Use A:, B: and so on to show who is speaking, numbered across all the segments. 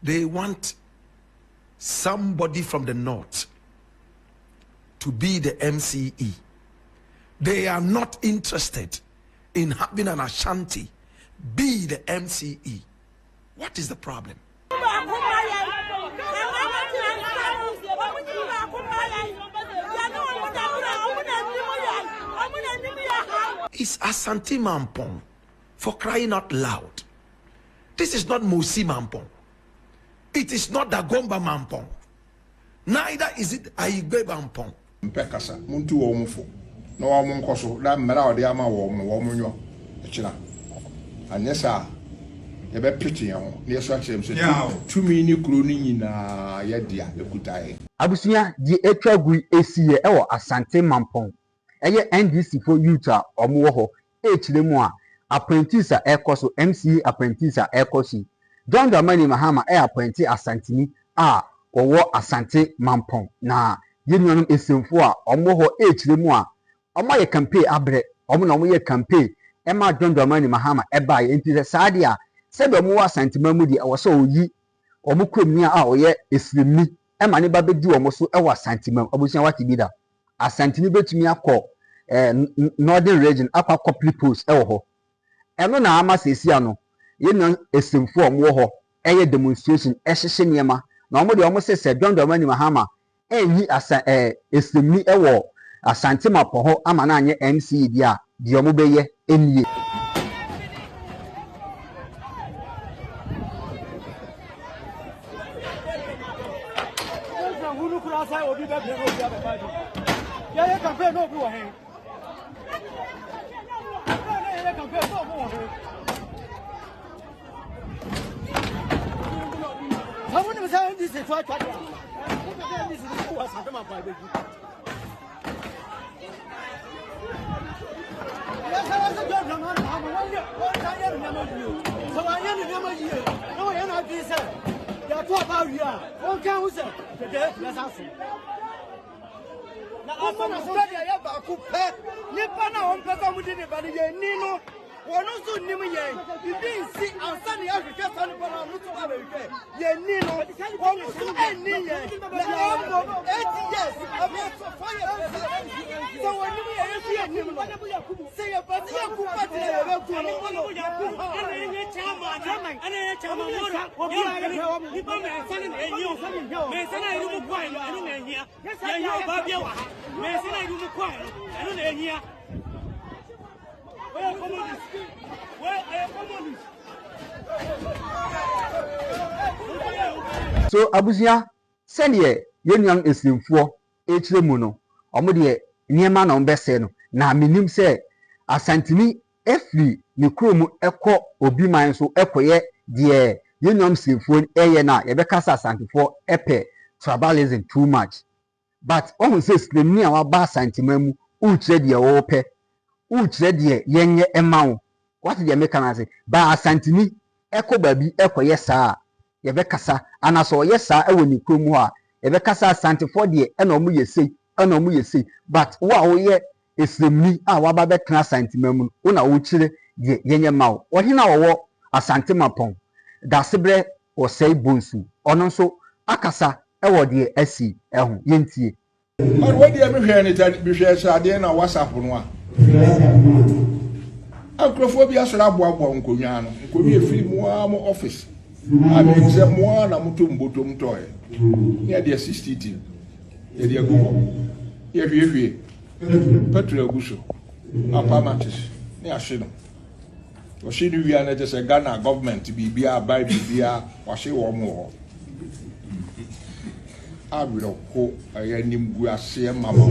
A: they want somebody from the north to be the MCE. They are not interested in having an Ashanti be the MCE. What is the problem? It's Ashanti Mampong, for crying out loud. This is not Musi Mampong. It is not Dagomba Mampong. Neither is it Aigbe Mampong.
B: Mpekasa muntu wo mufo no wa mu nkoso da mmara ode ama wo mu nyo ekira anyesa ye be piti ye ho ne so akire mse tumi ni kuro ni nyina ye dia ekutae
C: abusuya di etwagu esiye ewo Asante Mampong eye NDC for youth a omo ho ekire mu a apprentice a ekoso MCE apprentice a ekosi John Dramani Mahama apprentice Asantini a owo Asante Mampong na yenuanum esemfo a omo ho ekire mu a omo ye campaign abre omo na omo ye campaign ema John Dramani Mahama eba ye enti saade a sebe omo wa Asante Mamu di awo so oyi omo kwamni a oye esremni ema ne ba bedi omo so ewa Asante Mamu obusia wati bi da Asante ni betumi akọ northern region akwa couple post ewo ho eno na ama sesi ano yenuan esemfo omo ho eye demonstration ehihye niema na omo de omo se John Dramani Mahama enyi asa esremni ewo Asante Mampong ho ama na anye MCE dia di omo beye enie So abusia sene yenuan esimfo ekire mu no omo de niema na ombese no na minim se Asantini efri ne kromu ekọ obi man so ekoye de yenuan esimfo eye na ye bekasa Asantefo epe tribalism too much but on say slemni a wa ba Asante Mamu ukire de wo pe ukire de yenye emawo what dey make am say ba Asantini ekọ babi ekoye saa yebe kasa anaso yesa ewo ni kromu a yebe kasa Asantefo de ena omu yesei but wo a wo ye esremni a wa ba betena Asante Mamu wo na wo chire de yenye mawo wo hina wo Asante Mampong Daasebre osei bonsu ono nso akasa ewo de asi ehu yentie
B: wo de me hwe ni tani bi hwe saade na WhatsApp no a akrofo bi asora aboabo nkonwa no nkonwa efiri mu am office abi se mo na mutomboto mtoye ni ade 60 team ye de agugo ye hwe petrol aguso apamatis ni ashino o shinu wi ana je se Ghana government bibia buy bibia wa she wo mo ho abiro ko ayanim gu ase mama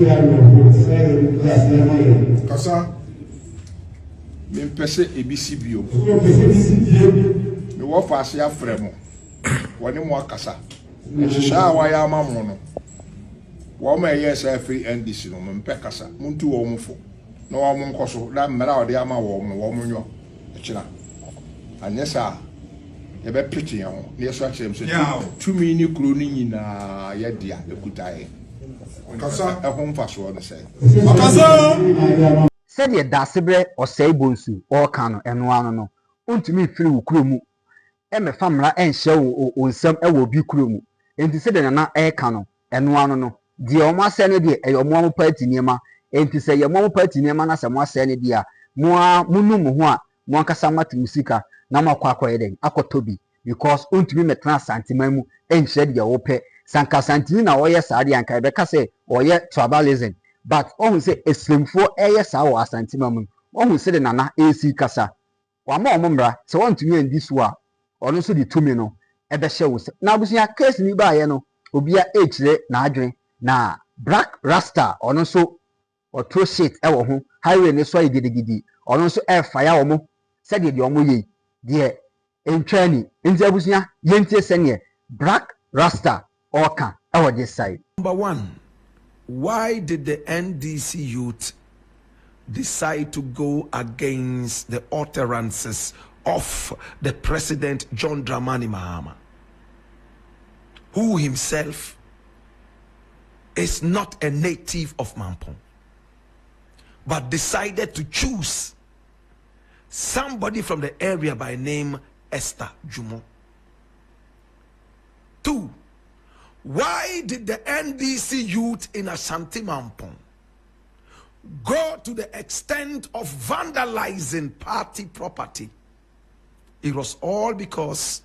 B: kasa me pese ebisi bio me wo fa ase afremo woni mo akasa ehsha wa ya mamu no wo ma yesa free NDC no me mpe kasa muntu wo mfo no wo mo nkoso da mmara ode ama wo mo nyo ekira anyesa ye be piti ye ho ne so akire mse tumi ni kuro ni nyina ye dia ekutae kasa ehon mfaso no se kasa
C: said ye Daasebre osei bonsu o ka no eno ano no ontumi firi wukuro mu me famra enhye wo nsam e wo bi kuro mu enti se de nana eka no eno ano no de o mo ase no de e o mo party niema enti se ye mo party niema na se mo ase no de a mo a munu mo ho a mo ankasa mate musika na makwa akoye den akotobi because ontumi metena santiman mu enhye de wo pe sanka santini na oye saade anka be ka se oye tribalism but ohun se eslemfo eye sa wo asantiman mu ohun se de nana esi kasa wama omumra se wontumi andi so a ono so de tumi no ebe hye wo se na abusia case ni ba ye no obia echire na adwen na Blakk Rasta ono so otro shit e wo ho highway ne so ayigidigidi ono so e fire wo mo se de omo ye de entwani nti abusia yentie sene Blakk Rasta oka e wo this side.
A: Number one, why did the NDC youth decide to go against the utterances of the President John Dramani Mahama, who himself is not a native of Mampong, but decided to choose somebody from the area by name Esther Jumo? Two, why did the NDC youth in Ashanti Mampong go to the extent of vandalizing party property? It was all because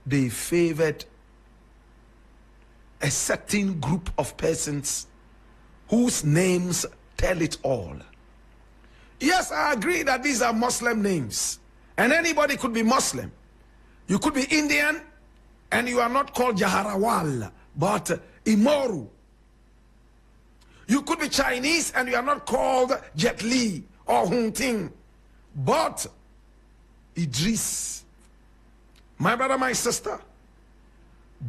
A: they favored a certain group of persons whose names tell it all. Yes, I agree that these are Muslim names, and anybody could be Muslim. You could be Indian and you are not called Jaharawal but Imoru. You could be Chinese and you are not called Jet Li or Hung Ting but Idris. My brother, my sister.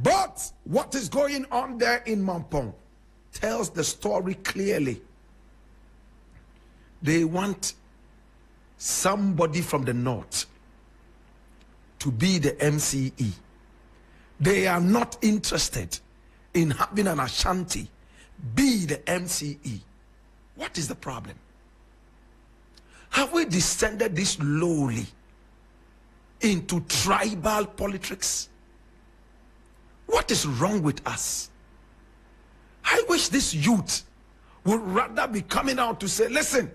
A: But what is going on there in Mampong tells the story clearly. They want somebody from the north to be the MCE. They are not interested in having an Ashanti be the MCE. What is the problem? Have we descended this lowly into tribal politics? What is wrong with us? I wish this youth would rather be coming out to say, listen,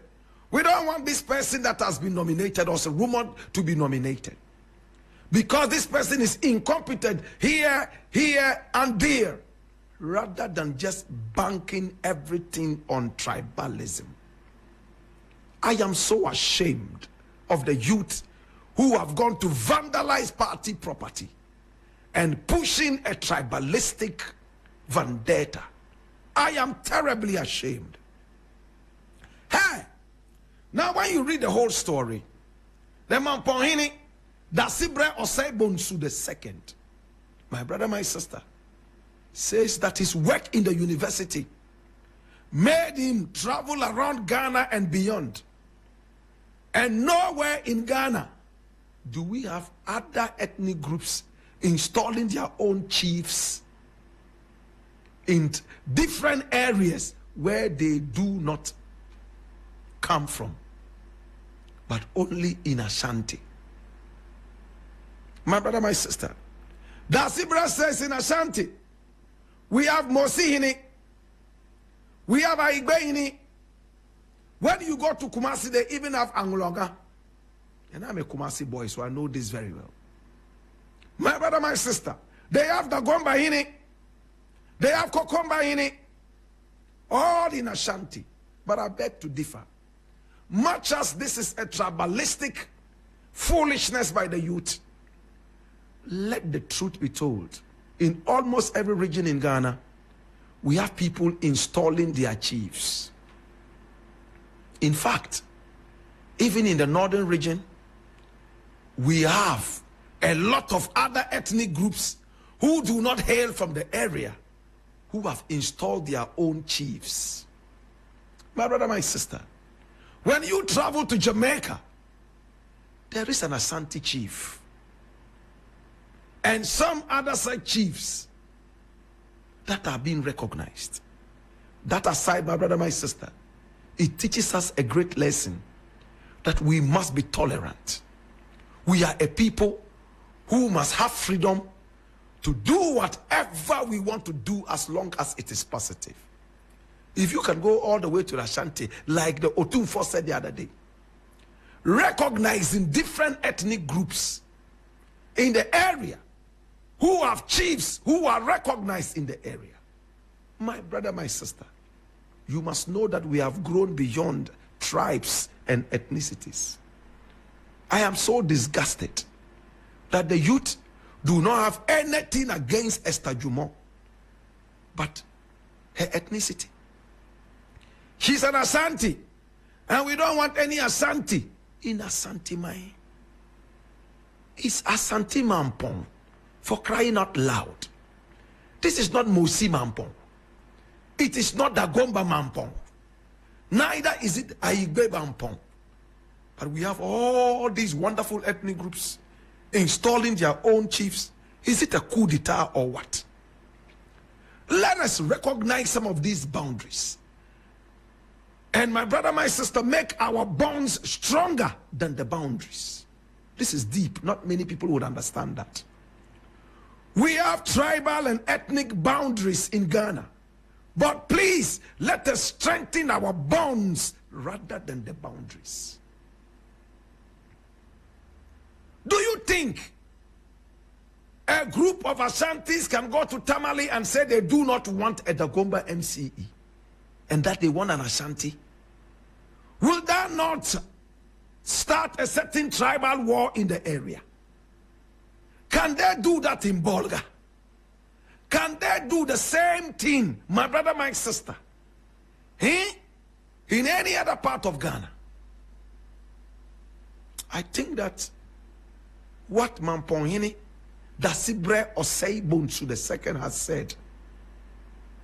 A: we don't want this person that has been nominated or is rumored to be nominated, because this person is incompetent here, and there, rather than just banking everything on tribalism. I am so ashamed of the youth who have gone to vandalize party property and pushing a tribalistic vendetta. I am terribly ashamed. Hey, now when you read the whole story, the Mampohini, Daasebre Applauded II, my brother, my sister, says that his work in the university made him travel around Ghana and beyond. And nowhere in Ghana do we have other ethnic groups installing their own chiefs in different areas where they do not come from, but only in Ashanti. My brother, my sister, Daasebre says in Ashanti, we have Mosihini, we have Aigbeini. When you go to Kumasi, they even have Anglonga. And I'm a Kumasi boy, so I know this very well. My brother, my sister, they have the Gombahini, they have Kokombahini, all in Ashanti. But I beg to differ. Much as this is a tribalistic foolishness by the youth, let the truth be told. In almost every region in Ghana, we have people installing their chiefs. In fact, even in the northern region, we have a lot of other ethnic groups who do not hail from the area, who have installed their own chiefs. My brother, my sister, when you travel to Jamaica, there is an Ashanti chief and some other side chiefs that are being recognized. That aside, my brother, my sister, it teaches us a great lesson that we must be tolerant. We are a people who must have freedom to do whatever we want to do as long as it is positive. If you can go all the way to Ashanti, like the Otunfo said the other day, recognizing different ethnic groups in the area who have chiefs who are recognized in the area. My brother, my sister, you must know that we have grown beyond tribes and ethnicities. I am so disgusted that the youth do not have anything against Esther Jumo, but her ethnicity. She's an Ashanti, and we don't want any Ashanti in Ashanti Mai. It's Ashanti Mampong, for crying out loud. This is not Mosi Mampong. It is not Dagomba Mampong. Neither is it Aigbe Mampong. But we have all these wonderful ethnic groups installing their own chiefs. Is it a coup d'etat or what? Let us recognize some of these boundaries. And my brother, my sister, make our bonds stronger than the boundaries. This is deep. Not many people would understand that. We have tribal and ethnic boundaries in Ghana. But please, let us strengthen our bonds rather than the boundaries. Do you think a group of Ashantis can go to Tamale and say they do not want a Dagomba MCE and that they want an Ashanti? Will that not start a certain tribal war in the area? Can they do that in Bolga? Can they do the same thing, my brother, my sister, in any other part of Ghana? I think that what Mampong Daasebre Applauded II has said,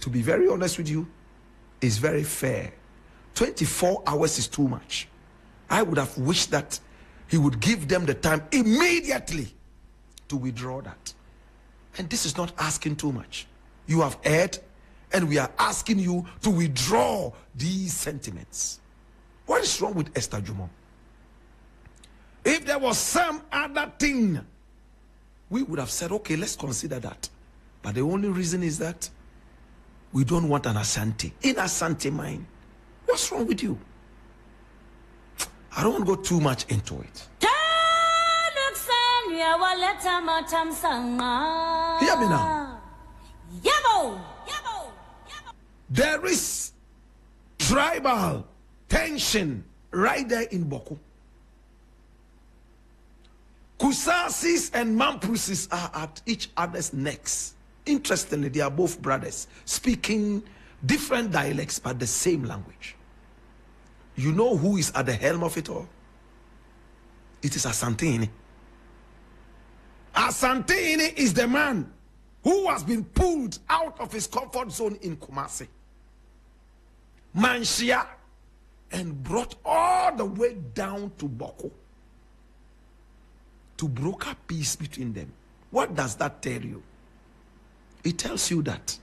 A: to be very honest with you, is very fair. 24 hours is too much. I would have wished that he would give them the time immediately to withdraw that. And this is not asking too much. You have heard, and we are asking you to withdraw these sentiments. What is wrong with Esther Jumo? If there was some other thing, we would have said, okay, let's consider that. But the only reason is that we don't want an Ashanti in Ashanti mind. What's wrong with you? I don't want to go too much into it. Hear me now. There is tribal tension right there in Boku. Kusasis and Mampusis are at each other's necks. Interestingly, they are both brothers, speaking different dialects but the same language. You know who is at the helm of it all? It is Asante. Asante is the man who has been pulled out of his comfort zone in Kumasi, Manshia, and brought all the way down to Boko to broker peace between them. What does that tell you? It tells you that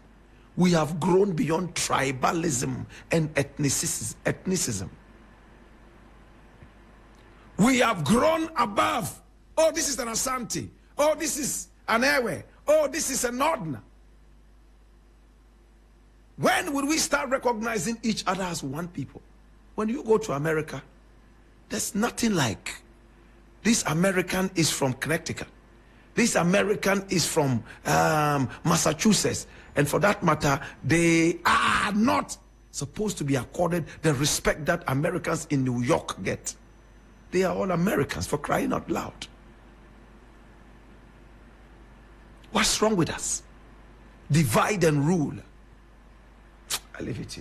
A: we have grown beyond tribalism and ethnicism. We have grown above, oh, this is an Ashanti, oh, this is an Ewe, oh, this is a Northerner. When will we start recognizing each other as one people? When you go to America, there's nothing like this American is from Connecticut. This American is from Massachusetts. And for that matter, they are not supposed to be accorded the respect that Americans in New York get. They are all Americans, for crying out loud. What's wrong with us? Divide and rule. I leave it here.